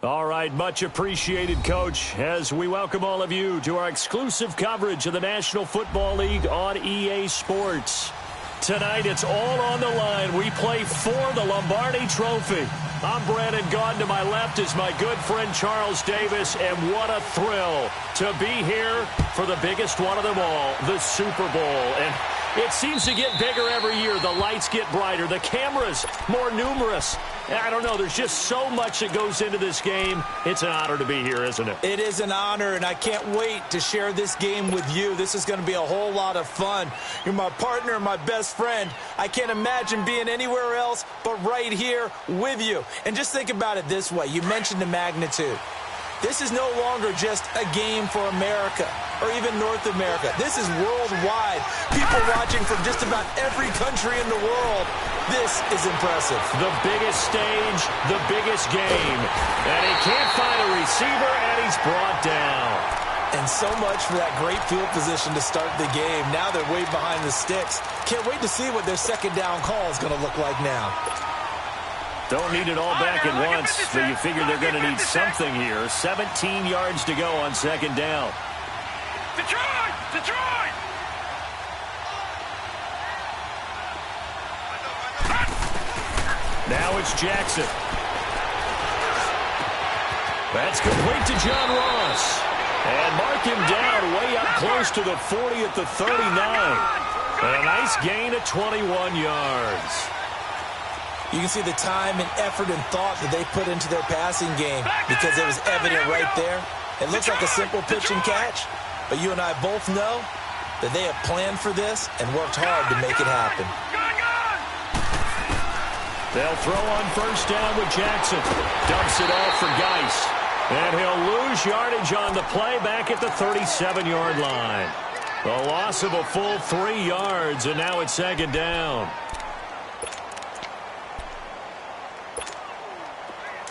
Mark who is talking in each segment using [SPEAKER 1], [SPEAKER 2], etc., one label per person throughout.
[SPEAKER 1] All right, much appreciated, Coach, as we welcome all of you to our exclusive coverage of the National Football League on EA Sports. Tonight, it's all on the line. We play for the Lombardi Trophy. I'm Brandon Gaudin. To my left is my good friend Charles Davis, and what a thrill to be here for the biggest one of them all, the Super Bowl. And it seems to get bigger every year. The lights get brighter. The cameras more numerous. I don't know. There's just so much that goes into this game. It's an honor to be here, isn't it?
[SPEAKER 2] It is an honor, and I can't wait to share this game with you. This is going to be a whole lot of fun. You're my partner and my best friend. I can't imagine being anywhere else but right here with you. And just think about it this way. You mentioned the magnitude. This is no longer just a game for America or even North America. This is worldwide. People watching from just about every country in the world. This is impressive.
[SPEAKER 1] The biggest stage, the biggest game. And he can't find a receiver, and he's brought down.
[SPEAKER 2] And so much for that great field position to start the game. Now they're way behind the sticks. Can't wait to see what their second down call is going to look like now.
[SPEAKER 1] Don't need it all back at once, but you figure they're going to need something here. 17 yards to go on second down.
[SPEAKER 3] Detroit! Detroit!
[SPEAKER 1] Now it's Jackson. That's complete to John Ross. And mark him down way up close to the 40 at the 39. And a nice gain of 21 yards.
[SPEAKER 2] You can see the time and effort and thought that they put into their passing game because it was evident right there. It looks like a simple pitch and catch, but you and I both know that they have planned for this and worked hard to make it happen.
[SPEAKER 1] They'll throw on first down with Jackson. Dumps it off for Geis. And he'll lose yardage on the play back at the 37-yard line. A loss of a full 3 yards, and now it's second down.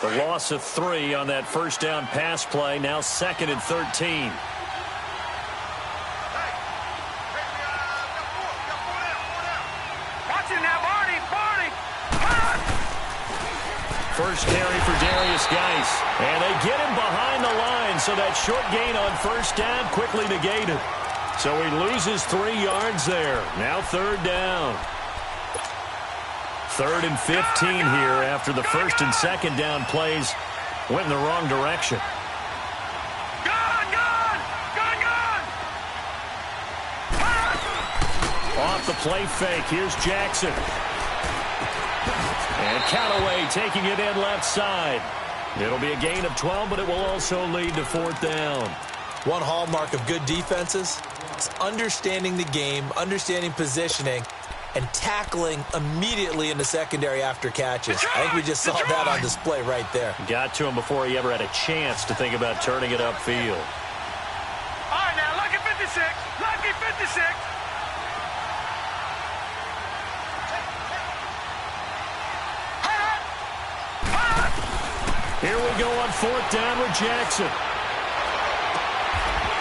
[SPEAKER 1] The loss of 3 on that first down pass play, now second and 13. First carry for Darius Geis. And they get him behind the line, so that short gain on first down quickly negated. So he loses 3 yards there. Now third down. Third and 15 here after the first and second down plays went in the wrong direction. Off the play fake, here's Jackson. And Callaway taking it in left side. It'll be a gain of 12, but it will also lead to fourth down.
[SPEAKER 2] One hallmark of good defenses is understanding the game, understanding positioning, and tackling immediately in the secondary after catches. I think we just saw that on display right there.
[SPEAKER 1] Got to him before he ever had a chance to think about turning it upfield.
[SPEAKER 3] All right, now, lucky 56. Lucky 56.
[SPEAKER 1] Here we go on fourth down with Jackson.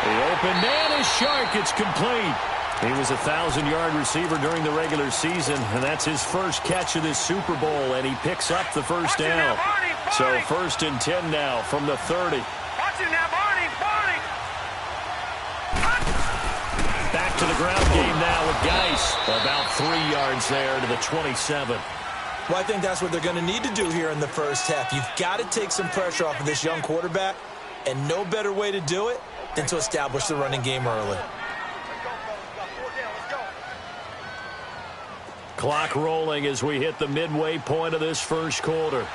[SPEAKER 1] The open man is Shark. It's complete. He was a 1,000-yard receiver during the regular season, and that's his first catch of this Super Bowl, and he picks up the first down. So first and 10 now from the 30. Back to the ground game now with Geis. About 3 yards there to the 27.
[SPEAKER 2] Well, I think that's what they're going to need to do here in the first half. You've got to take some pressure off of this young quarterback, and no better way to do it than to establish the running game early.
[SPEAKER 1] Clock rolling as we hit the midway point of this first quarter.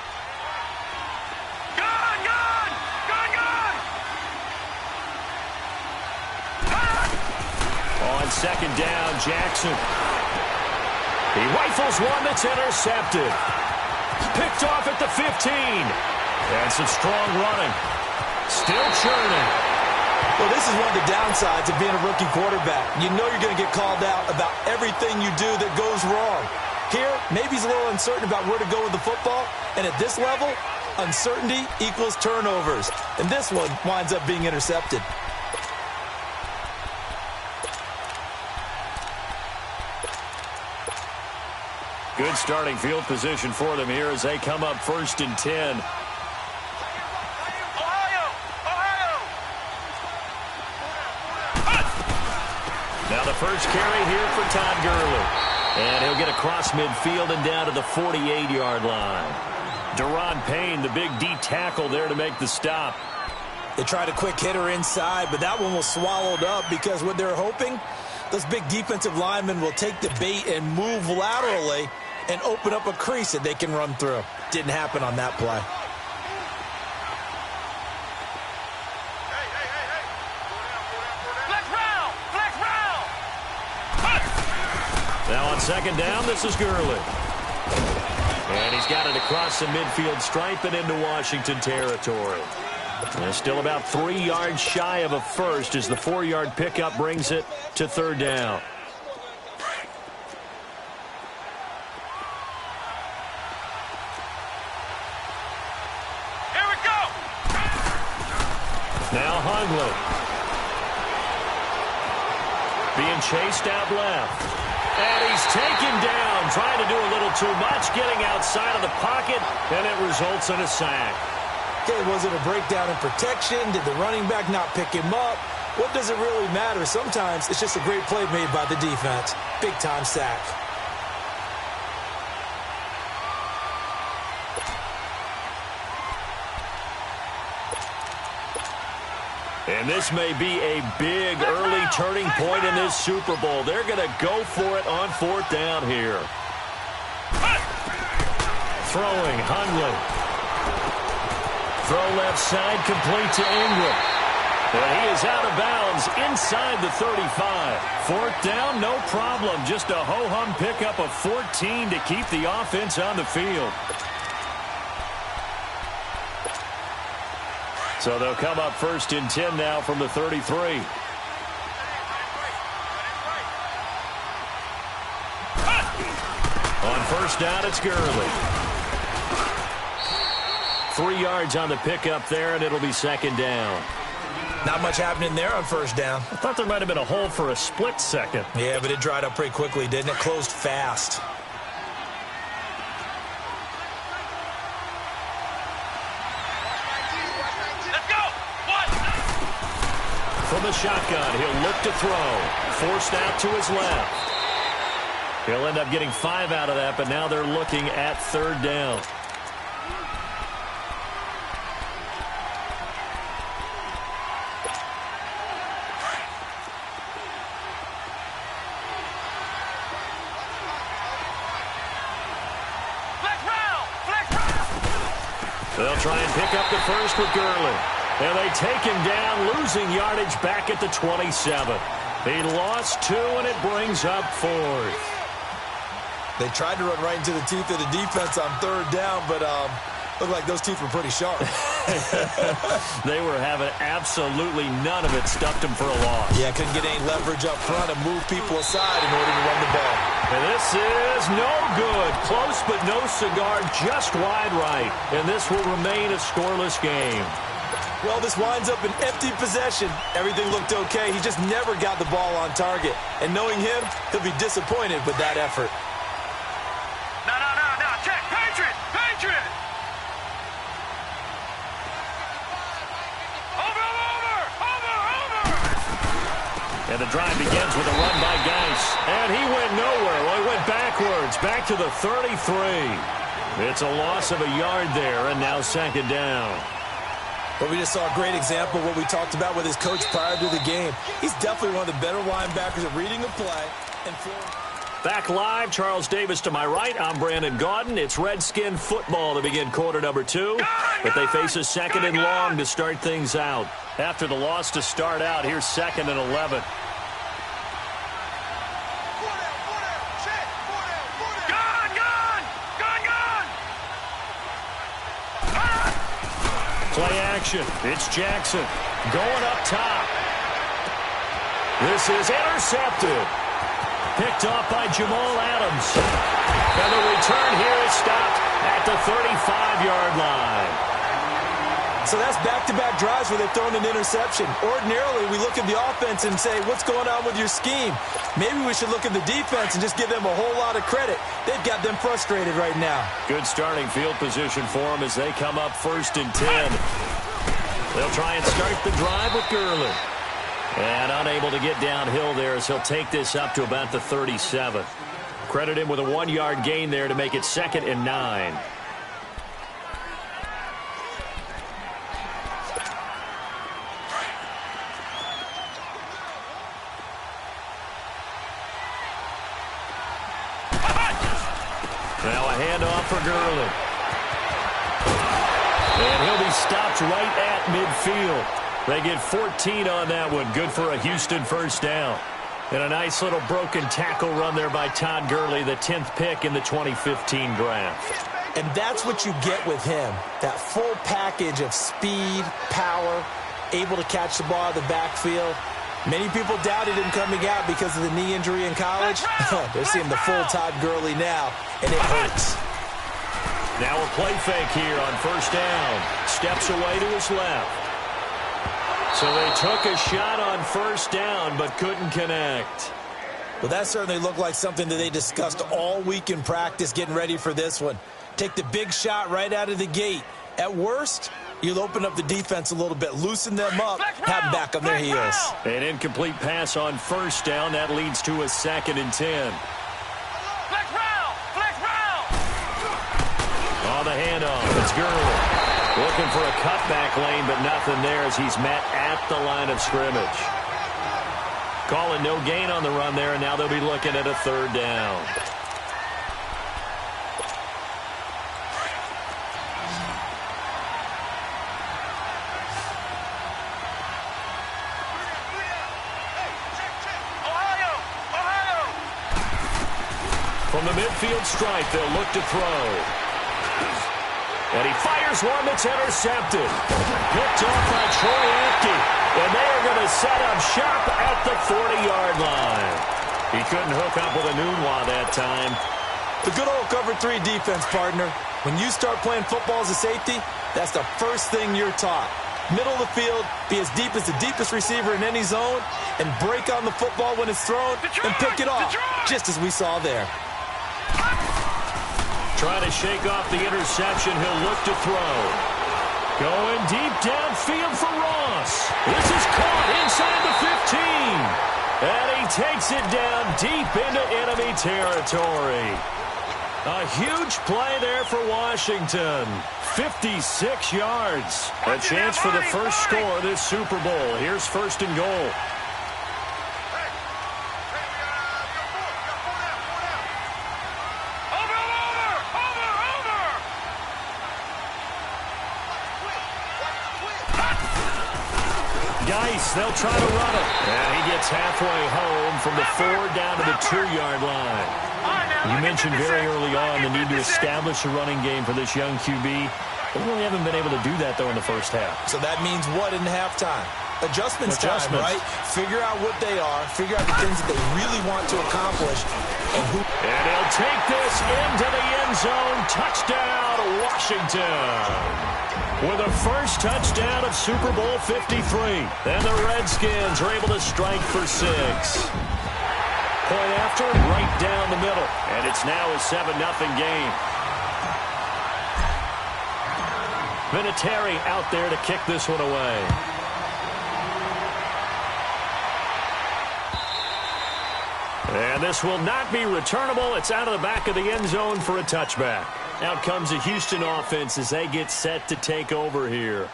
[SPEAKER 1] On second down, Jackson. He rifles one that's intercepted. Picked off at the 15. And some strong running. Still churning.
[SPEAKER 2] Well, this is one of the downsides of being a rookie quarterback. You know you're going to get called out about everything you do that goes wrong. Here, maybe he's a little uncertain about where to go with the football. And at this level, uncertainty equals turnovers. And this one winds up being intercepted.
[SPEAKER 1] Good starting field position for them here as they come up first and 10. carry here for Todd Gurley. And he'll get across midfield and down to the 48-yard line. Deron Payne, the big D tackle there to make the stop.
[SPEAKER 2] They tried a quick hitter inside, but that one was swallowed up because what they're hoping, those big defensive linemen will take the bait and move laterally and open up a crease that they can run through. Didn't happen on that play.
[SPEAKER 1] Now on second down, this is Gurley. And he's got it across the midfield stripe and into Washington territory. And still about 3 yards shy of a first as the 4-yard pickup brings it to third down.
[SPEAKER 3] Here we go.
[SPEAKER 1] Now Hundley. Being chased out left. And he's taken down, trying to do a little too much, getting outside of the pocket, and it results in a sack.
[SPEAKER 2] Okay, was it a breakdown in protection? Did the running back not pick him up? What does it really matter? Sometimes it's just a great play made by the defense. Big-time sack.
[SPEAKER 1] And this may be a big early turning point in this Super Bowl. They're going to go for it on fourth down here. Throwing, Hundley. Throw left side, complete to Ingram. And he is out of bounds inside the 35. Fourth down, no problem. Just a ho-hum pickup of 14 to keep the offense on the field. So they'll come up first and 10 now from the 33. On first down, it's Gurley. 3 yards on the pickup there, and it'll be second down.
[SPEAKER 2] Not much happening there on first down.
[SPEAKER 1] I thought there might have been a hole for a split second.
[SPEAKER 2] Yeah, but it dried up pretty quickly, didn't it? Closed fast.
[SPEAKER 1] From the shotgun, he'll look to throw. Forced out to his left. He'll end up getting 5 out of that, but now they're looking at third down. They'll try and pick up the first with Gurley. And they take him down, losing yardage back at the 27. He lost 2, and it brings up fourth.
[SPEAKER 2] They tried to run right into the teeth of the defense on third down, but looked like those teeth were pretty sharp.
[SPEAKER 1] They were having absolutely none of it. Stuffed him for a loss.
[SPEAKER 2] Yeah, couldn't get any leverage up front and move people aside in order to run the ball.
[SPEAKER 1] And this is no good. Close but no cigar, just wide right. And this will remain a scoreless game.
[SPEAKER 2] Well, this winds up an empty possession. Everything looked okay. He just never got the ball on target. And knowing him, he'll be disappointed with that effort.
[SPEAKER 3] No. Check. Patriot. Over.
[SPEAKER 1] And the drive begins with a run by Geis. And he went nowhere. Well, he went backwards, back to the 33. It's a loss of a yard there, and now second down.
[SPEAKER 2] But we just saw a great example of what we talked about with his coach prior to the game. He's definitely one of the better linebackers at reading a play and throwing.
[SPEAKER 1] Back live, Charles Davis to my right. I'm Brandon Gaudin. It's Redskin football to begin quarter number 2. But they face a second and long to start things out. After the loss to start out, here's second and 11. Play action. It's Jackson going up top. This is intercepted. Picked off by Jamal Adams. And the return here is stopped at the 35-yard line.
[SPEAKER 2] So that's back-to-back drives where they've thrown an interception. Ordinarily, we look at the offense and say, what's going on with your scheme? Maybe we should look at the defense and just give them a whole lot of credit. They've got them frustrated right now.
[SPEAKER 1] Good starting field position for them as they come up first and 10. They'll try and start the drive with Gurley. And unable to get downhill there as he'll take this up to about the 37. Credit him with a 1-yard gain there to make it 2nd and 9. Now a handoff for Gurley. And he'll be stopped right at midfield. They get 14 on that one. Good for a Houston first down. And a nice little broken tackle run there by Todd Gurley, the 10th pick in the 2015 draft.
[SPEAKER 2] And that's what you get with him. That full package of speed, power, able to catch the ball out of the backfield. Many people doubted him coming out because of the knee injury in college. They're seeing the full Todd Gurley now, and it hurts.
[SPEAKER 1] Now a play fake here on first down. Steps away to his left. So they took a shot on first down but couldn't connect.
[SPEAKER 2] Well, that certainly looked like something that they discussed all week in practice getting ready for this one. Take the big shot right out of the gate. At worst, you'll open up the defense a little bit, loosen them up, have them back on their heels.
[SPEAKER 1] An incomplete pass on first down. That leads to a 2nd and 10. On the handoff, it's Gurley. Looking for a cutback lane, but nothing there as he's met at the line of scrimmage. Calling no gain on the run there, and now they'll be looking at a 3rd down. From the midfield stripe, they'll look to throw. And he fires one that's intercepted. Picked off by Troy Apke. And they are going to set up shop at the 40-yard line. He couldn't hook up with a Nunwa that time.
[SPEAKER 2] The good old cover 3 defense, partner. When you start playing football as a safety, that's the first thing you're taught. Middle of the field, be as deep as the deepest receiver in any zone, and break on the football when it's thrown, and pick it off, just as we saw there.
[SPEAKER 1] Trying to shake off the interception. He'll look to throw. Going deep downfield for Ross. This is caught inside the 15. And he takes it down deep into enemy territory. A huge play there for Washington. 56 yards. A chance for the first score of this Super Bowl. Here's 1st and goal. They'll try to run it. And he gets halfway home from the 4 down to the 2-yard line. You mentioned very early on the need to establish a running game for this young QB. They really haven't been able to do that, though, in the first half.
[SPEAKER 2] So that means what in halftime? Adjustments time, right? Figure out what they are. Figure out the things that they really want to accomplish.
[SPEAKER 1] And he'll take this into the end zone. Touchdown, Washington. With a first touchdown of Super Bowl 53. And the Redskins are able to strike for 6. Point after, right down the middle. And it's now a 7-0 game. Vinatieri out there to kick this one away. And this will not be returnable. It's out of the back of the end zone for a touchback. Out comes the Houston offense as they get set to take over here.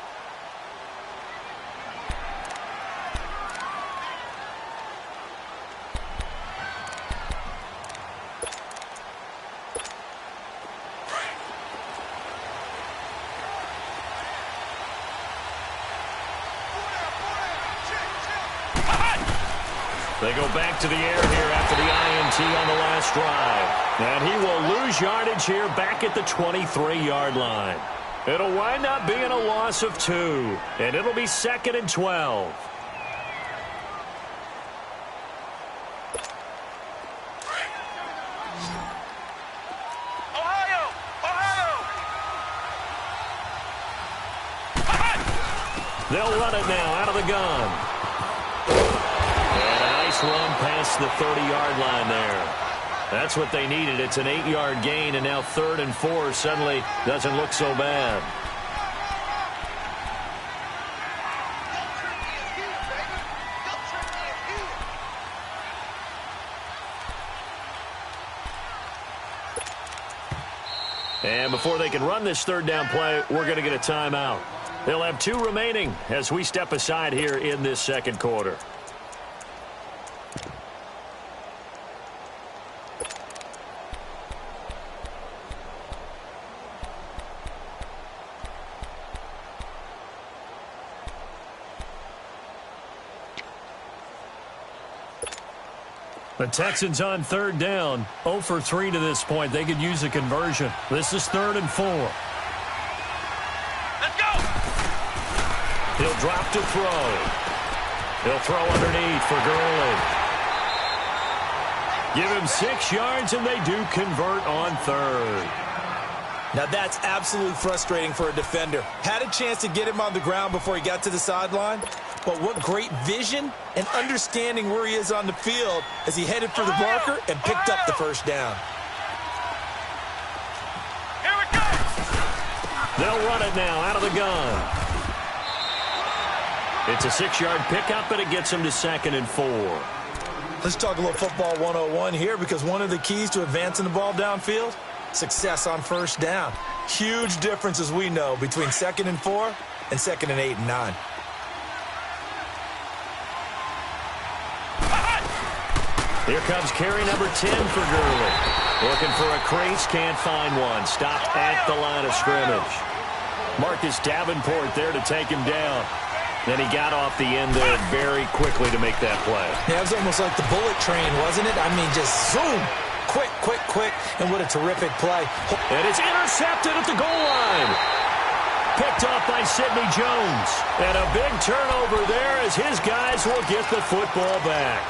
[SPEAKER 1] They go back to the air here after the INT on the last drive. And he will lose yardage here back at the 23-yard line. It'll wind up being a loss of 2. And it'll be 2nd and 12. They'll run it now out of the gun. Run past the 30-yard line there. That's what they needed. It's an 8-yard gain, and now 3rd and 4 suddenly doesn't look so bad. And before they can run this third down play, we're going to get a timeout. They'll have 2 remaining as we step aside here in this second quarter. The Texans on third down, 0 for 3 to this point. They could use a conversion. This is 3rd and 4.
[SPEAKER 3] Let's go!
[SPEAKER 1] He'll drop to throw. He'll throw underneath for Gurley. Give him 6 yards, and they do convert on 3rd.
[SPEAKER 2] Now that's absolutely frustrating for a defender. Had a chance to get him on the ground before he got to the sideline, but what great vision and understanding where he is on the field as he headed for the marker and picked up the first down.
[SPEAKER 3] Here it goes!
[SPEAKER 1] They'll run it now out of the gun. It's a 6-yard pickup, and it gets him to 2nd and 4.
[SPEAKER 2] Let's talk a little football 101 here, because one of the keys to advancing the ball downfield, success on first down. Huge difference, as we know, between 2nd and 4 and 2nd and 8 and 9.
[SPEAKER 1] Here comes carry number 10 for Gurley. Looking for a crease, can't find one. Stopped at the line of scrimmage. Marcus Davenport there to take him down. Then he got off the end there very quickly to make that play.
[SPEAKER 2] Yeah, it was almost like the bullet train, wasn't it? I mean, just zoom. Quick, quick, quick. And what a terrific play.
[SPEAKER 1] And it's intercepted at the goal line. Picked off by Sidney Jones. And a big turnover there as his guys will get the football back.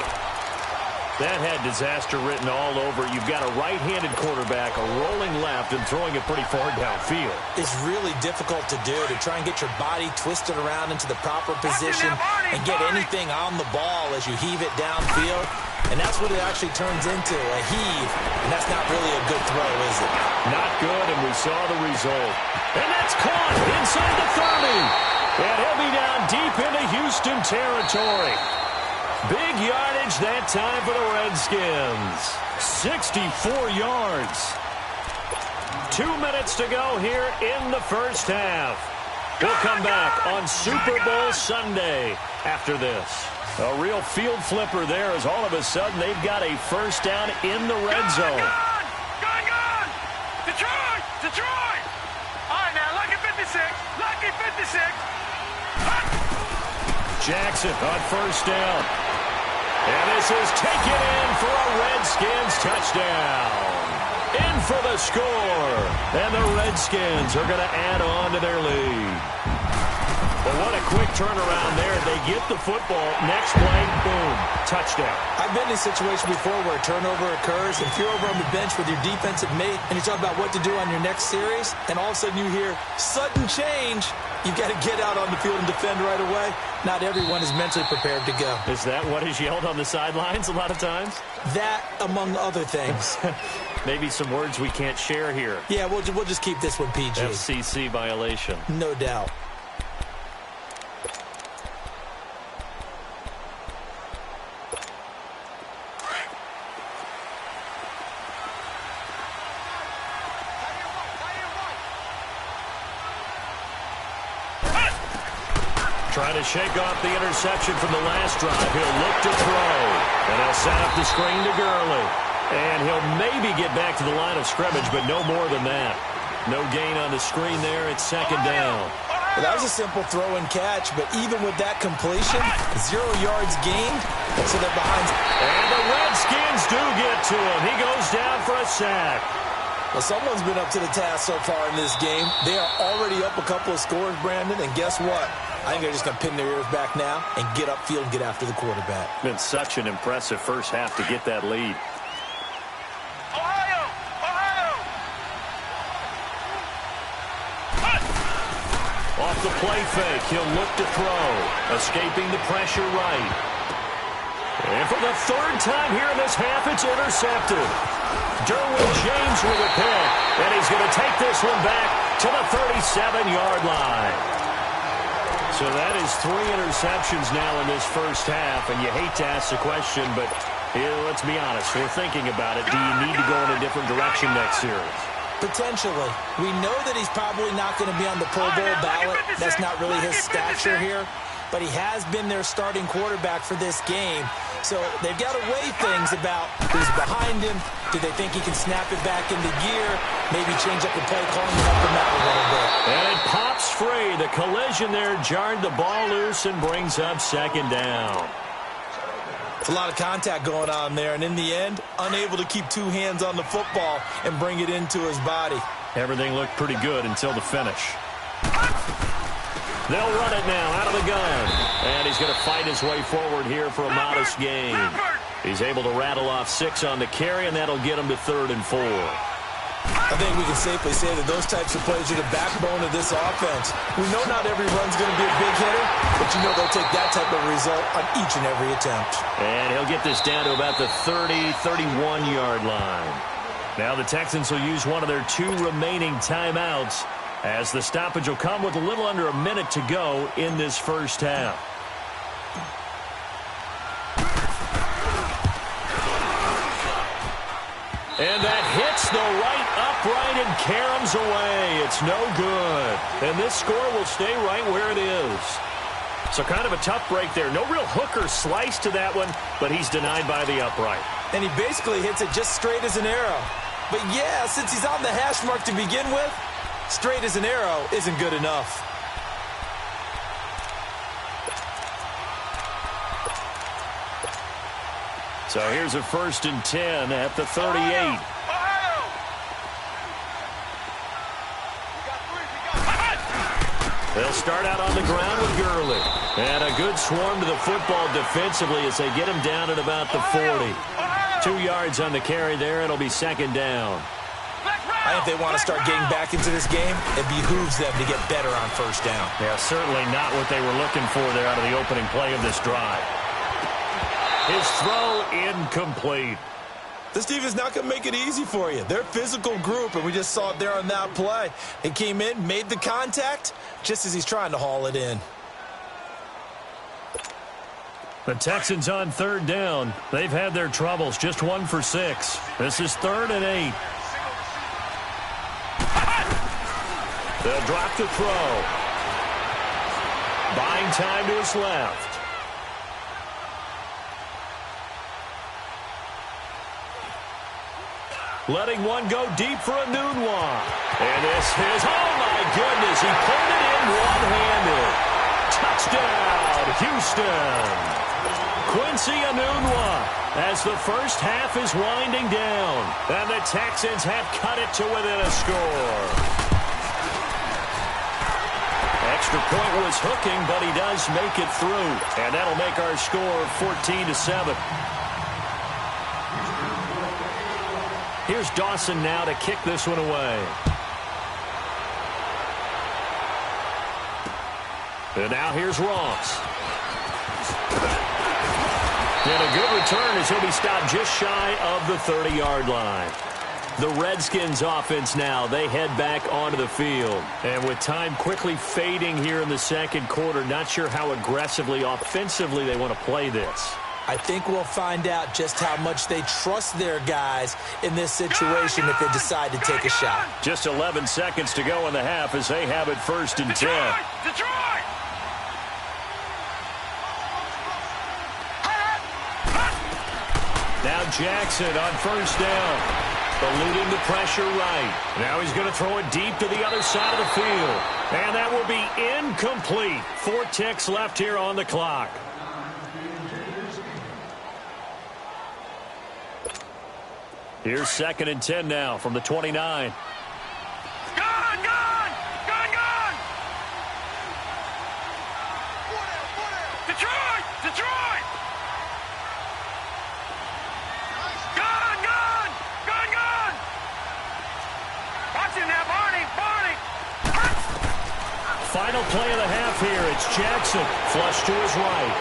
[SPEAKER 1] That had disaster written all over. You've got a right-handed quarterback, a rolling left, and throwing it pretty far downfield.
[SPEAKER 2] It's really difficult to do, to try and get your body twisted around into the proper position and get anything on the ball as you heave it downfield. And that's what it actually turns into, a heave. And that's not really a good throw, is it?
[SPEAKER 1] Not good, and we saw the result. And that's caught inside the 30. And he'll be down deep into Houston territory. Big yardage that time for the Redskins. 64 yards. 2 minutes to go here in the first half. We'll come back on Super Bowl Sunday after this. A real field flipper there as all of a sudden they've got a first down in the red zone.
[SPEAKER 3] Gone! Detroit! Detroit! All right, now, lucky 56. Lucky 56.
[SPEAKER 1] Jackson on first down. And this is taken in for a Redskins touchdown. In for the score. And the Redskins are going to add on to their lead. But what a quick turnaround there. They get the football. Next play, boom, touchdown.
[SPEAKER 2] I've been in a situation before where a turnover occurs. If you're over on the bench with your defensive mate and you talk about what to do on your next series, and all of a sudden you hear sudden change, you've got to get out on the field and defend right away. Not everyone is mentally prepared to go.
[SPEAKER 1] Is that what is yelled on the sidelines a lot of times?
[SPEAKER 2] That, among other things.
[SPEAKER 1] Maybe some words we can't share here.
[SPEAKER 2] Yeah, we'll just keep this one PG.
[SPEAKER 1] FCC violation.
[SPEAKER 2] No doubt.
[SPEAKER 1] Trying to shake off the interception from the last drive. He'll look to throw. And he'll set up the screen to Gurley. And he'll maybe get back to the line of scrimmage, but no more than that. No gain on the screen there. It's second down.
[SPEAKER 2] Well, that was a simple throw and catch, but even with that completion, 0 yards gained, so they're behind.
[SPEAKER 1] And the Redskins do get to him. He goes down for a sack.
[SPEAKER 2] Well, someone's been up to the task so far in this game. They are already up a couple of scores, Brandon, and guess what? I think they're just going to pin their ears back now and get upfield and get after the quarterback.
[SPEAKER 1] Been such an impressive first half to get that lead.
[SPEAKER 3] Ohio! Ohio!
[SPEAKER 1] Off the play fake, he'll look to throw. Escaping the pressure right. And for the third time here in this half, it's intercepted. Derwin James with a pick. And he's going to take this one back to the 37-yard line. So that is 3 interceptions now in this first half. And you hate to ask the question, but let's be honest. We're thinking about it. Do you need to go in a different direction next series?
[SPEAKER 2] Potentially. We know that he's probably not going to be on the Pro Bowl ballot. That's not really his stature here. But he has been their starting quarterback for this game. So they've got to weigh things about who's behind him. Do they think he can snap it back into gear? Maybe change up the play calling to help him out a little bit.
[SPEAKER 1] And it pops free. The collision there jarred the ball loose and brings up second down.
[SPEAKER 2] It's a lot of contact going on there, and in the end, unable to keep two hands on the football and bring it into his body.
[SPEAKER 1] Everything looked pretty good until the finish. They'll run it now out of the gun. And he's going to fight his way forward here for a modest gain. He's able to rattle off 6 on the carry, and that'll get him to 3rd and 4.
[SPEAKER 2] I think we can safely say that those types of plays are the backbone of this offense. We know not every run's going to be a big hitter, but you know they'll take that type of result on each and every attempt.
[SPEAKER 1] And he'll get this down to about the 30, 31-yard line. Now the Texans will use one of their 2 remaining timeouts as the stoppage will come with a little under a minute to go in this first half. And that hits the right upright and caroms away. It's no good. And this score will stay right where it is. So kind of a tough break there. No real hook or slice to that one, but he's denied by the upright.
[SPEAKER 2] And he basically hits it just straight as an arrow. But yeah, since he's on the hash mark to begin with, straight as an arrow isn't good enough.
[SPEAKER 1] So here's a 1st and 10 at the 38. They'll start out on the ground with Gurley. And a good swarm to the football defensively as they get him down at about the 40. 2 yards on the carry there. It'll be 2nd down.
[SPEAKER 2] I think they want to start getting back into this game. It behooves them to get better on 1st down.
[SPEAKER 1] Yeah, certainly not what they were looking for there out of the opening play of this drive. His throw incomplete.
[SPEAKER 2] This team is not going to make it easy for you. They're a physical group, and we just saw it there on that play. He came in, made the contact, just as he's trying to haul it in.
[SPEAKER 1] The Texans on 3rd down. They've had their troubles, just 1 for 6. This is 3rd and 8. They'll drop the throw. Buying time to his left. Letting one go deep for a noon walk. And this is, oh my goodness, he pulled it in one-handed. Touchdown, Houston. Quincy Enunwa as the first half is winding down. And the Texans have cut it to within a score. Extra point was hooking, but he does make it through. And that'll make our score 14-7. Here's Dawson now to kick this one away. And now here's Ross. And a good return as he'll be stopped just shy of the 30-yard line. The Redskins offense now, they head back onto the field. And with time quickly fading here in the 2nd quarter, not sure how aggressively, offensively they want to play this.
[SPEAKER 2] I think we'll find out just how much they trust their guys in this situation if they decide to take a shot.
[SPEAKER 1] Just 11 seconds to go in the half as they have it 1st and 10.
[SPEAKER 3] Detroit!
[SPEAKER 1] Now Jackson on 1st down. Eluding the pressure right. Now he's going to throw it deep to the other side of the field. And that will be incomplete. 4 ticks left here on the clock. Here's 2nd and 10 now from the 29.
[SPEAKER 3] Gone! Gone! Gone! Gone! Detroit! Detroit! Gone! Gone! Gone! Gone! Watch him now, Barney! Barney!
[SPEAKER 1] Final play of the half here. It's Jackson. Flush to his right.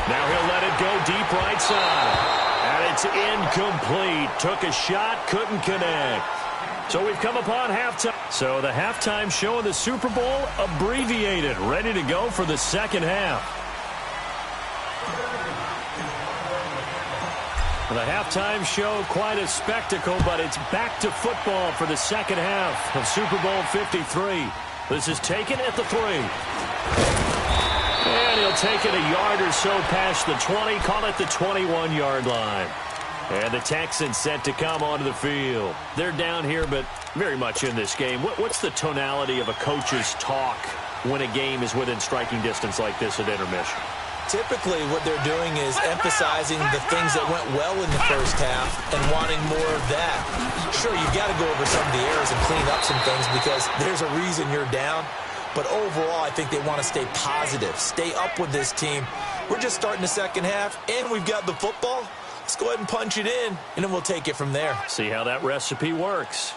[SPEAKER 1] Now he'll let it go deep right side. And it's incomplete. Took a shot, couldn't connect. So we've come upon halftime. So the halftime show in the Super Bowl abbreviated. Ready to go for the 2nd half. The halftime show, quite a spectacle, but it's back to football for the second half of Super Bowl 53. This is taken at the 3. And he'll take it a yard or so past the 20, call it the 21-yard line. And the Texans set to come onto the field. They're down here, but very much in this game. What's the tonality of a coach's talk when a game is within striking distance like this at intermission?
[SPEAKER 2] Typically, what they're doing is emphasizing the things that went well in the first half and wanting more of that. Sure, you've got to go over some of the errors and clean up some things because there's a reason you're down. But overall, I think they want to stay positive, stay up with this team. We're just starting the second half, and we've got the football. Let's go ahead and punch it in, and then we'll take it from there.
[SPEAKER 1] See how that recipe works.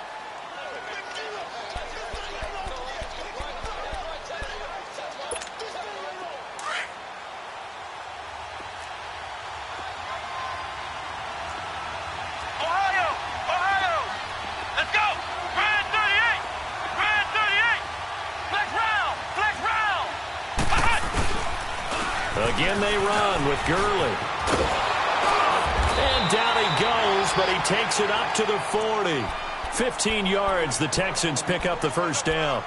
[SPEAKER 1] Again, they run with Gurley. And down he goes, but he takes it up to the 40. 15 yards, the Texans pick up the first down.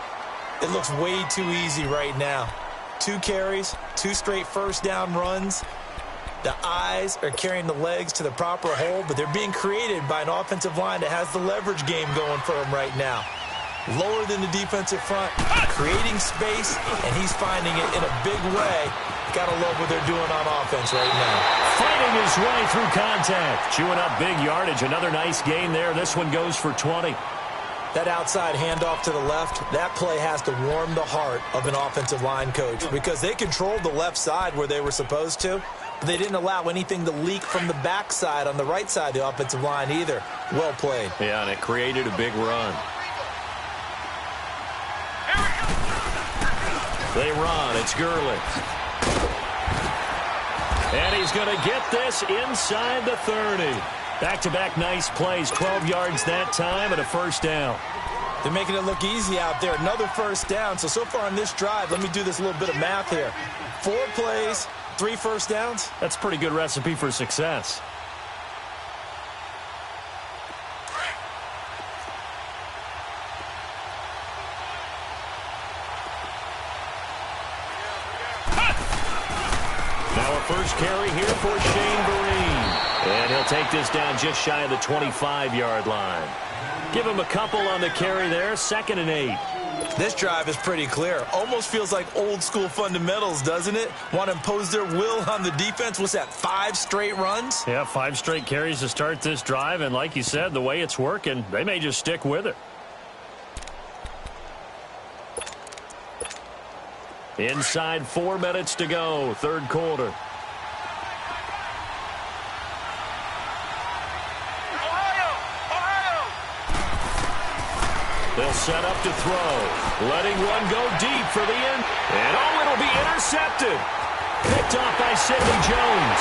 [SPEAKER 2] It looks way too easy right now. 2 carries, 2 straight first down runs. The eyes are carrying the legs to the proper hole, but they're being created by an offensive line that has the leverage game going for them right now. Lower than the defensive front, creating space, and he's finding it in a big way. Gotta love what they're doing on offense right now.
[SPEAKER 1] Fighting his way through contact. Chewing up big yardage. Another nice gain there. This one goes for 20.
[SPEAKER 2] That outside handoff to the left, that play has to warm the heart of an offensive line coach because they controlled the left side where they were supposed to, but they didn't allow anything to leak from the backside on the right side of the offensive line either. Well played.
[SPEAKER 1] Yeah, and it created a big run. They run. It's Gurley. And he's going to get this inside the 30. Back-to-back nice plays. 12 yards that time and a first down.
[SPEAKER 2] They're making it look easy out there. Another first down. So far on this drive, let me do this little bit of math here. 4 plays, 3 first downs.
[SPEAKER 1] That's a pretty good recipe for success. First carry here for Shane Vereen. And he'll take this down just shy of the 25-yard line. Give him a couple on the carry there. 2nd and 8.
[SPEAKER 2] This drive is pretty clear. Almost feels like old-school fundamentals, doesn't it? Want to impose their will on the defense. What's that, 5 straight runs?
[SPEAKER 1] Yeah, 5 straight carries to start this drive. And like you said, the way it's working, they may just stick with it. Inside 4 minutes to go, 3rd quarter. They'll set up to throw. Letting one go deep for the end. And it'll be intercepted. Picked off by Sidney Jones.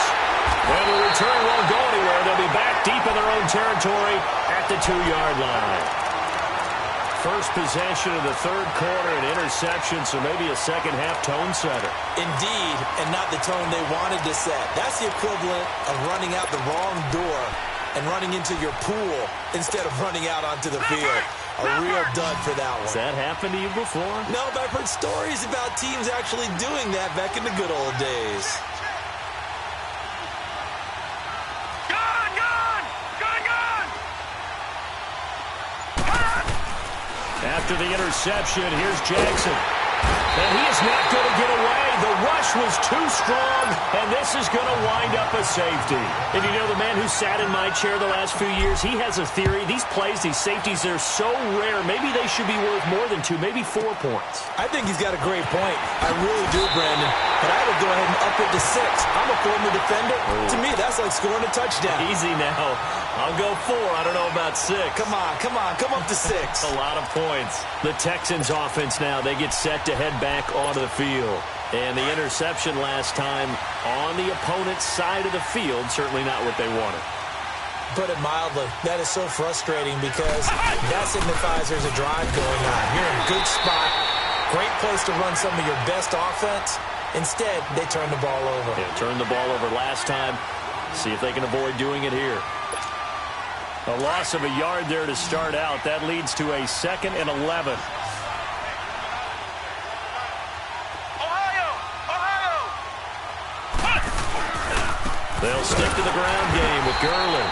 [SPEAKER 1] And the return won't go anywhere. They'll be back deep in their own territory at the 2-yard line. First possession of the 3rd quarter, an interception, so maybe a second-half tone setter.
[SPEAKER 2] Indeed, and not the tone they wanted to set. That's the equivalent of running out the wrong door and running into your pool instead of running out onto the field. A real dud for that one.
[SPEAKER 1] Has that happened to you before?
[SPEAKER 2] No, but I've heard stories about teams actually doing that back in the good old days.
[SPEAKER 1] After the interception, here's Jackson. And he is not going to get away. The rush was too strong, and this is going to wind up a safety. And you know, the man who sat in my chair the last few years, he has a theory. These plays, these safeties, they're so rare. Maybe they should be worth more than 2, maybe 4 points.
[SPEAKER 2] I think he's got a great point. I really do, Brandon. But I would go ahead and up it to 6. I'm a former defender. Oh. To me, that's like scoring a touchdown.
[SPEAKER 1] Easy now. I'll go 4. I don't know about 6.
[SPEAKER 2] Come on. Come up to 6.
[SPEAKER 1] A lot of points. The Texans offense now, they get set to head back onto the field. And the interception last time on the opponent's side of the field, certainly not what they wanted.
[SPEAKER 2] Put it mildly, that is so frustrating because that signifies there's a drive going on. You're in a good spot, great place to run some of your best offense. Instead, they turn the ball over.
[SPEAKER 1] Yeah, turned the ball over last time. See if they can avoid doing it here. A loss of a yard there to start out. That leads to a 2nd and 11. They'll stick to the ground game with Gurley.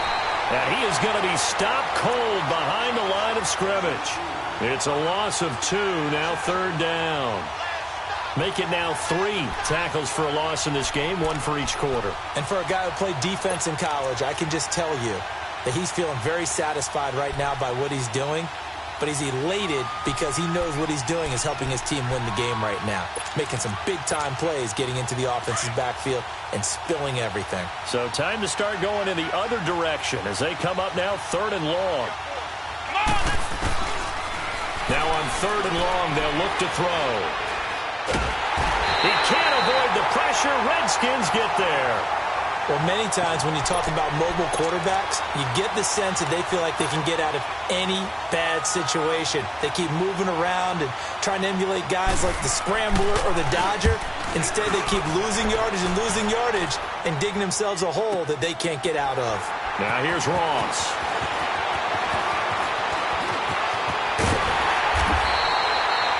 [SPEAKER 1] And he is going to be stopped cold behind the line of scrimmage. It's a loss of 2, now 3rd down. Make it now 3 tackles for a loss in this game, 1 for each quarter.
[SPEAKER 2] And for a guy who played defense in college, I can just tell you that he's feeling very satisfied right now by what he's doing. But he's elated because he knows what he's doing is helping his team win the game right now. Making some big-time plays, getting into the offense's backfield, and spilling everything.
[SPEAKER 1] So time to start going in the other direction as they come up now 3rd and long. Now on 3rd and long, they'll look to throw. He can't avoid the pressure. Redskins get there.
[SPEAKER 2] Well, many times when you talk about mobile quarterbacks, you get the sense that they feel like they can get out of any bad situation. They keep moving around and trying to emulate guys like the scrambler or the dodger. Instead, they keep losing yardage and digging themselves a hole that they can't get out of.
[SPEAKER 1] Now here's Ross.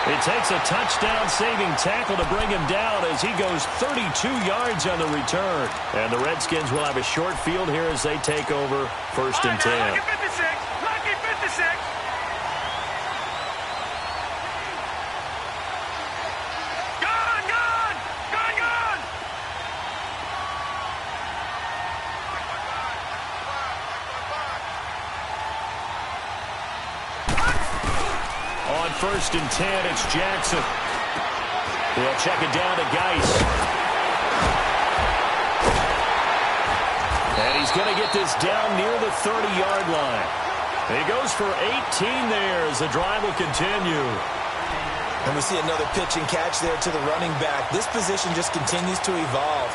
[SPEAKER 1] It takes a touchdown-saving tackle to bring him down as he goes 32 yards on the return. And the Redskins will have a short field here as they take over 1st and 10.
[SPEAKER 3] Lucky 56. Lucky 56. Gone, gone. Gone, gone.
[SPEAKER 1] On 1st and 10, it's Jackson. He'll check it down to Geis. And he's going to get this down near the 30-yard line. He goes for 18 there as the drive will continue.
[SPEAKER 2] And we see another pitch and catch there to the running back. This position just continues to evolve.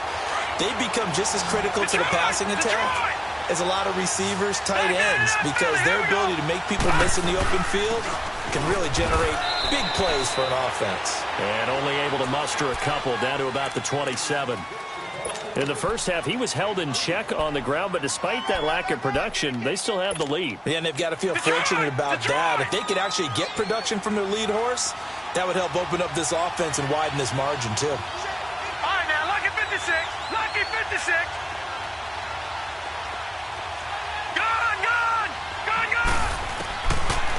[SPEAKER 2] They become just as critical to the passing attack as a lot of receivers, tight ends, because their ability to make people miss in the open field can really generate big plays for an offense.
[SPEAKER 1] And only able to muster a couple down to about the 27. In the first half, he was held in check on the ground, but despite that lack of production, they still have the lead.
[SPEAKER 2] Yeah, and they've got to feel fortunate about that. If they could actually get production from their lead horse, that would help open up this offense and widen this margin, too.
[SPEAKER 3] All right, now, lucky 56. Lucky 56. Gone, gone. Gone, gone.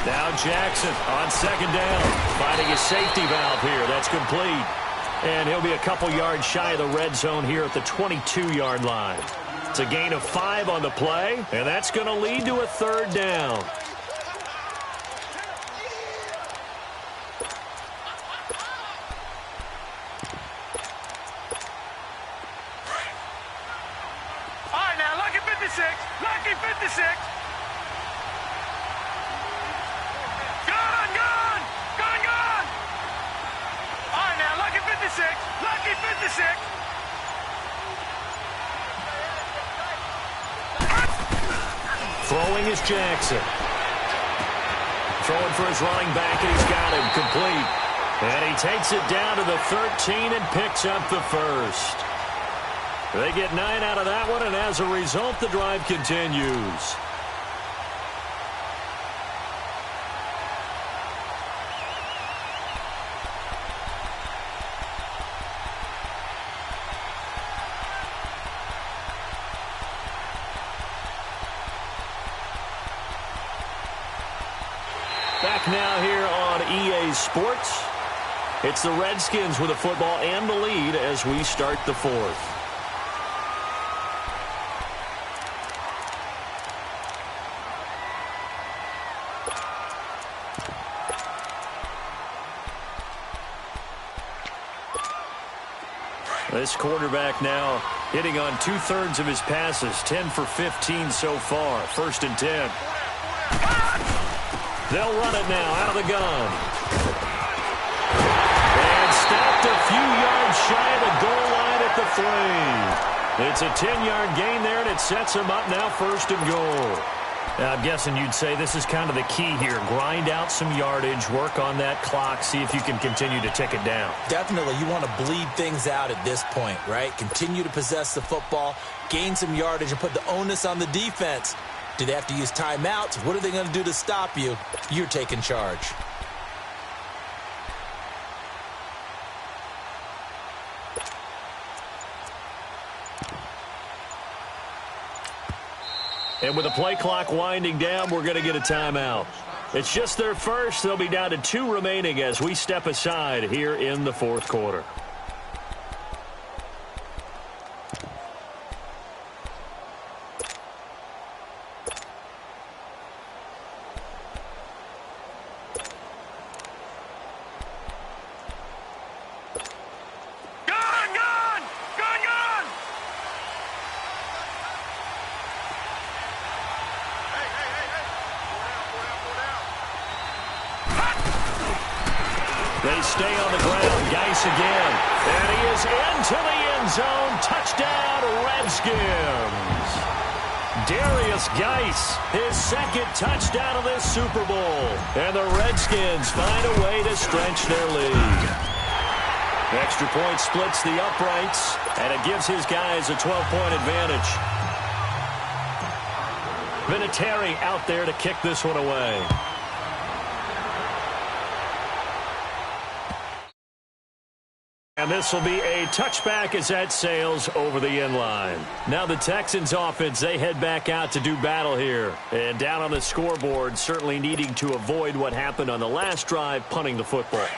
[SPEAKER 1] Now Jackson on 2nd down, finding a safety valve here. That's complete. And he'll be a couple yards shy of the red zone here at the 22-yard line. It's a gain of 5 on the play, and that's going to lead to a 3rd down.
[SPEAKER 3] All right, now, lucky 56. Lucky 56. Gone, gone. Gone, gone. All right, now, lucky 56. Lucky 56.
[SPEAKER 1] Throwing is Jackson. Throwing for his running back, and he's got him complete. And he takes it down to the 13 and picks up the 1st. They get 9 out of that one, and as a result, the drive continues. Back now here on EA Sports. It's the Redskins with the football and the lead as we start the 4th. This quarterback now hitting on 2/3 of his passes, 10 for 15 so far. 1st and 10. They'll run it now out of the gun. And stopped a few yards shy of the goal line at the 3. It's a 10-yard gain there, and it sets him up now 1st and goal. I'm guessing you'd say this is kind of the key here. Grind out some yardage, work on that clock, see if you can continue to tick it down.
[SPEAKER 2] Definitely. You want to bleed things out at this point, right? Continue to possess the football, gain some yardage, and put the onus on the defense. Do they have to use timeouts? What are they going to do to stop you? You're taking charge.
[SPEAKER 1] And with the play clock winding down, we're going to get a timeout. It's just their first. They'll be down to 2 remaining as we step aside here in the fourth quarter. They stay on the ground. Geis again. And he is into the end zone. Touchdown, Redskins. Darius Geis, his second touchdown of this Super Bowl. And the Redskins find a way to stretch their lead. Extra point splits the uprights, and it gives his guys a 12-point advantage. Vinatieri out there to kick this one away. And this will be a touchback as that sails over the end line. Now the Texans offense, they head back out to do battle here. And down on the scoreboard, certainly needing to avoid what happened on the last drive, punting the football.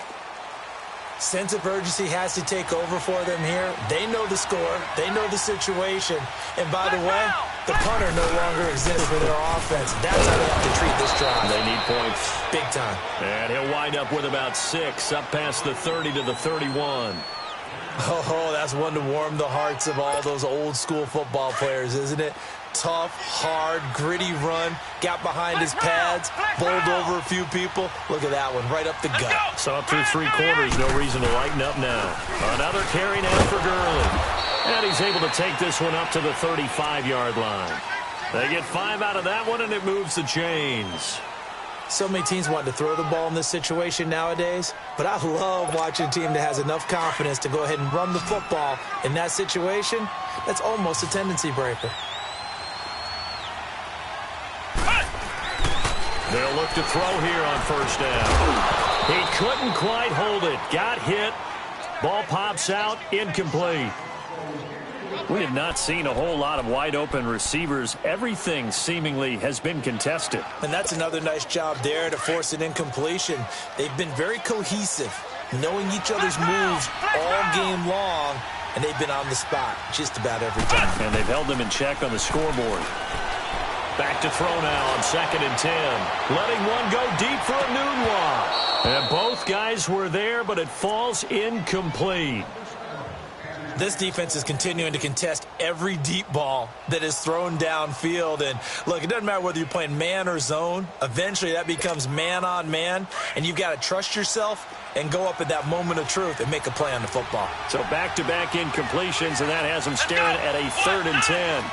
[SPEAKER 2] Sense of urgency has to take over for them here. They know the score. They know the situation. And by the way, the punter no longer exists for their offense. That's how they have to treat this drive.
[SPEAKER 1] They need points.
[SPEAKER 2] Big time.
[SPEAKER 1] And he'll wind up with about 6, up past the 30 to the 31.
[SPEAKER 2] Oh, that's one to warm the hearts of all those old school football players, isn't it? Tough, hard, gritty run. Got behind his pads, bowled over a few people. Look at that one, right up the gut.
[SPEAKER 1] So up through 3 quarters, no reason to lighten up now. Another carry now for Gurley. And he's able to take this one up to the 35-yard line. They get 5 out of that one, and it moves the chains.
[SPEAKER 2] So many teams want to throw the ball in this situation nowadays, but I love watching a team that has enough confidence to go ahead and run the football in that situation. That's almost a tendency breaker.
[SPEAKER 1] They'll look to throw here on first down. He couldn't quite hold it. Got hit. Ball pops out. Incomplete. We have not seen a whole lot of wide-open receivers. Everything seemingly has been contested.
[SPEAKER 2] And that's another nice job there to force an incompletion. They've been very cohesive, knowing each other's moves all game long, and they've been on the spot just about every time.
[SPEAKER 1] And they've held them in check on the scoreboard. Back to throw now on 2nd and 10. Letting one go deep for a Nunwa. And both guys were there, but it falls incomplete.
[SPEAKER 2] This defense is continuing to contest every deep ball that is thrown downfield. And, look, it doesn't matter whether you're playing man or zone. Eventually that becomes man-on-man, and you've got to trust yourself and go up at that moment of truth and make a play on the football.
[SPEAKER 1] So back-to-back incompletions, and that has them staring at a 3rd and 10.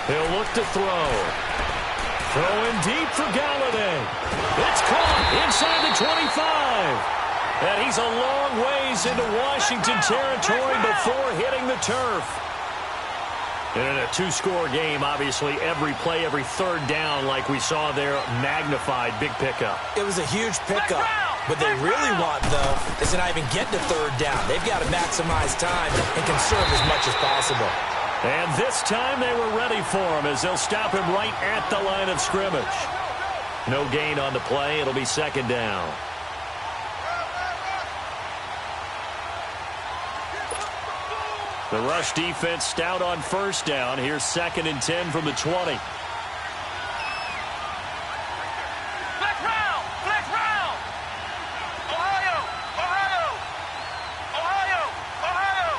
[SPEAKER 1] He'll look to throw. Throwing deep for Galladay. It's caught inside the 25. And he's a long ways into Washington territory before hitting the turf. And in a 2-score game, obviously, every play, every 3rd down, like we saw there, magnified. Big pickup.
[SPEAKER 2] It was a huge pickup. What they really want, though, is to not even get to 3rd down. They've got to maximize time and conserve as much as possible.
[SPEAKER 1] And this time they were ready for him as they'll stop him right at the line of scrimmage. No gain on the play. It'll be 2nd down. The rush defense stout on first down. Here's 2nd and 10 from the 20.
[SPEAKER 3] Flex round! Flex round! Ohio! Ohio! Ohio! Ohio!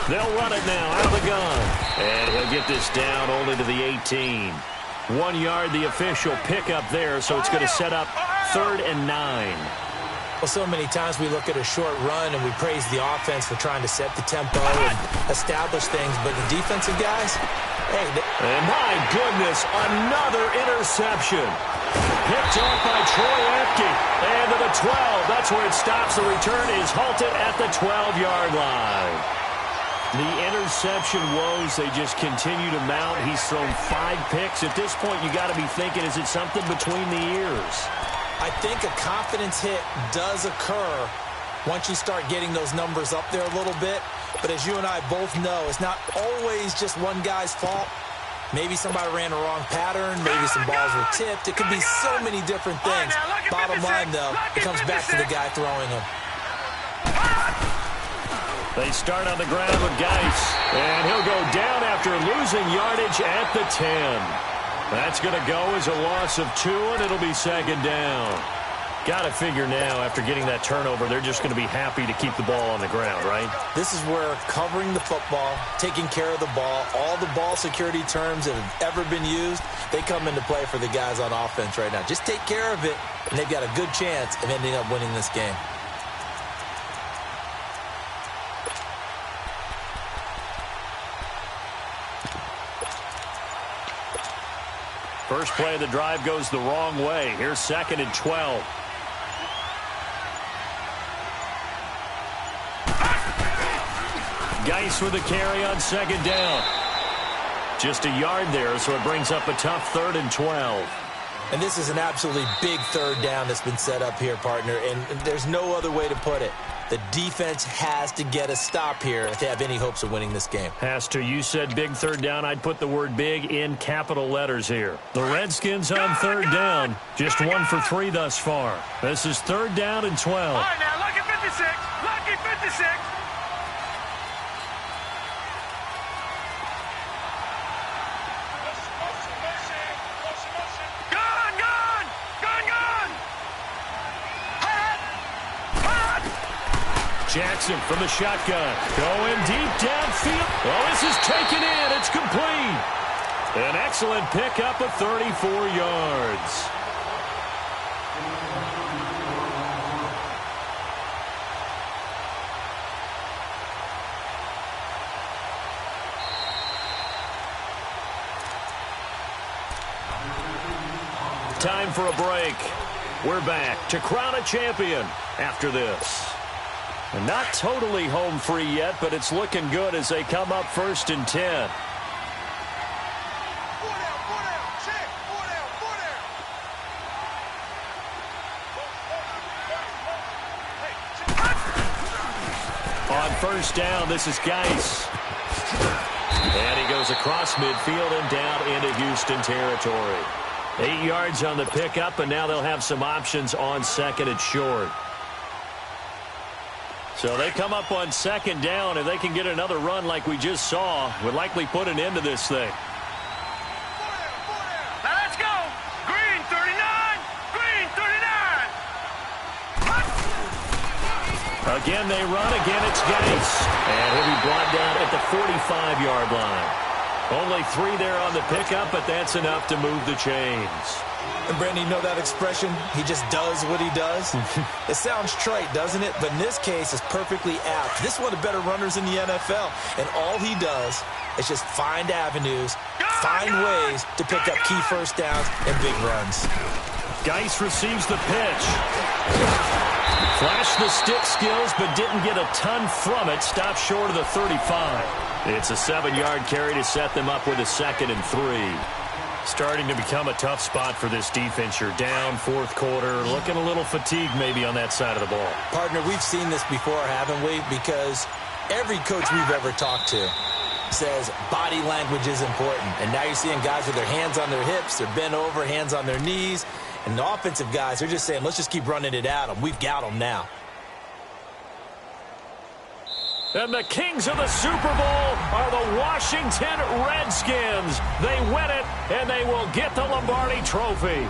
[SPEAKER 1] They'll run it now out of the gun. And he'll get this down only to the 18. 1 yard, the official pickup there, so it's going to set up 3rd and 9.
[SPEAKER 2] Well, so many times we look at a short run and we praise the offense for trying to set the tempo and establish things, but the defensive guys, hey.
[SPEAKER 1] And my goodness, another interception. Picked off by Troy Apke. And to the 12. That's where it stops. The return is halted at the 12-yard line. The interception woes, they just continue to mount. He's thrown 5 picks. At this point, you got to be thinking, is it something between the ears?
[SPEAKER 2] I think a confidence hit does occur once you start getting those numbers up there a little bit. But as you and I both know, it's not always just one guy's fault. Maybe somebody ran the wrong pattern. Maybe some balls were tipped. It could be so many different things. Bottom line, though, it comes back to the guy throwing them.
[SPEAKER 1] They start on the ground with Geis. And he'll go down after losing yardage at the 10. That's going to go as a loss of 2, and it'll be second down. Got to figure now, after getting that turnover, they're just going to be happy to keep the ball on the ground, right?
[SPEAKER 2] This is where covering the football, taking care of the ball, all the ball security terms that have ever been used, they come into play for the guys on offense right now. Just take care of it, and they've got a good chance of ending up winning this game.
[SPEAKER 1] First play of the drive goes the wrong way. Here's 2nd and 12. Geis with a carry on 2nd down. Just a yard there, so it brings up a tough 3rd and 12.
[SPEAKER 2] And this is an absolutely big 3rd down that's been set up here, partner, and there's no other way to put it. The defense has to get a stop here if they have any hopes of winning this game.
[SPEAKER 1] Has to. You said big 3rd down. I'd put the word big in capital letters here. The Redskins on 3rd down. Just 1 for 3 thus far. This is 3rd down and 12.
[SPEAKER 3] All right, now, lucky 56. Lucky 56.
[SPEAKER 1] Jackson from the shotgun. Going deep downfield. Oh, this is taken in. It's complete. An excellent pickup of 34 yards. Time for a break. We're back to crown a champion after this. And not totally home free yet, but it's looking good as they come up 1st and 10. On 1st down, this is Geis. And he goes across midfield and down into Houston territory. 8 yards on the pickup, and now they'll have some options on 2nd and short. So they come up on 2nd down, and they can get another run like we just saw. Would likely put an end to this thing.
[SPEAKER 3] Now let's go. Green 39. Green 39.
[SPEAKER 1] Again, they run. Again, it's Geis. And he'll be brought down at the 45-yard line. Only 3 there on the pickup, but that's enough to move the chains.
[SPEAKER 2] And, Brandon, you know that expression? He just does what he does? It sounds trite, doesn't it? But in this case, it's perfectly apt. This is one of the better runners in the NFL. And all he does is just find avenues, find ways to pick up key 1st downs and big runs.
[SPEAKER 1] Geis receives the pitch. Flashed the stick skills, but didn't get a ton from it. Stopped short of the 35. It's a 7-yard carry to set them up with a 2nd and 3. Starting to become a tough spot for this defense. You're down 4th quarter, looking a little fatigued maybe on that side of the ball.
[SPEAKER 2] Partner, we've seen this before, haven't we? Because every coach we've ever talked to says body language is important. And now you're seeing guys with their hands on their hips, they're bent over, hands on their knees. And the offensive guys, they're just saying, let's just keep running it at them. We've got them now.
[SPEAKER 1] And the kings of the Super Bowl are the Washington Redskins. They win it, and they will get the Lombardi Trophy.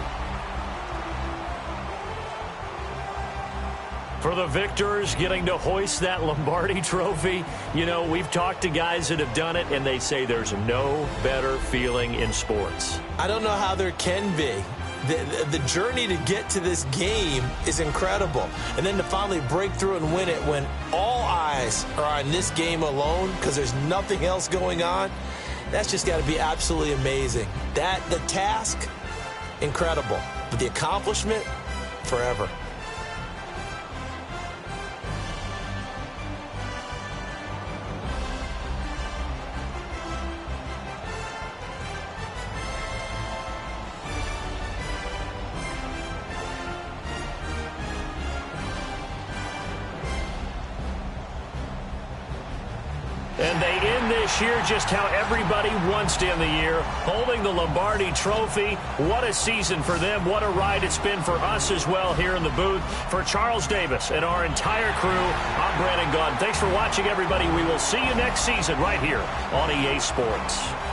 [SPEAKER 1] For the victors getting to hoist that Lombardi Trophy, you know, we've talked to guys that have done it, and they say there's no better feeling in sports.
[SPEAKER 2] I don't know how there can be. the journey to get to this game is incredible. And then to finally break through and win it when all eyes are on this game alone because there's nothing else going on, that's just got to be absolutely amazing. The task, incredible. But the accomplishment, forever.
[SPEAKER 1] And they end this year just how everybody wants to end the year, holding the Lombardi Trophy. What a season for them. What a ride it's been for us as well here in the booth. For Charles Davis and our entire crew, I'm Brandon Gaudin. Thanks for watching, everybody. We will see you next season right here on EA Sports.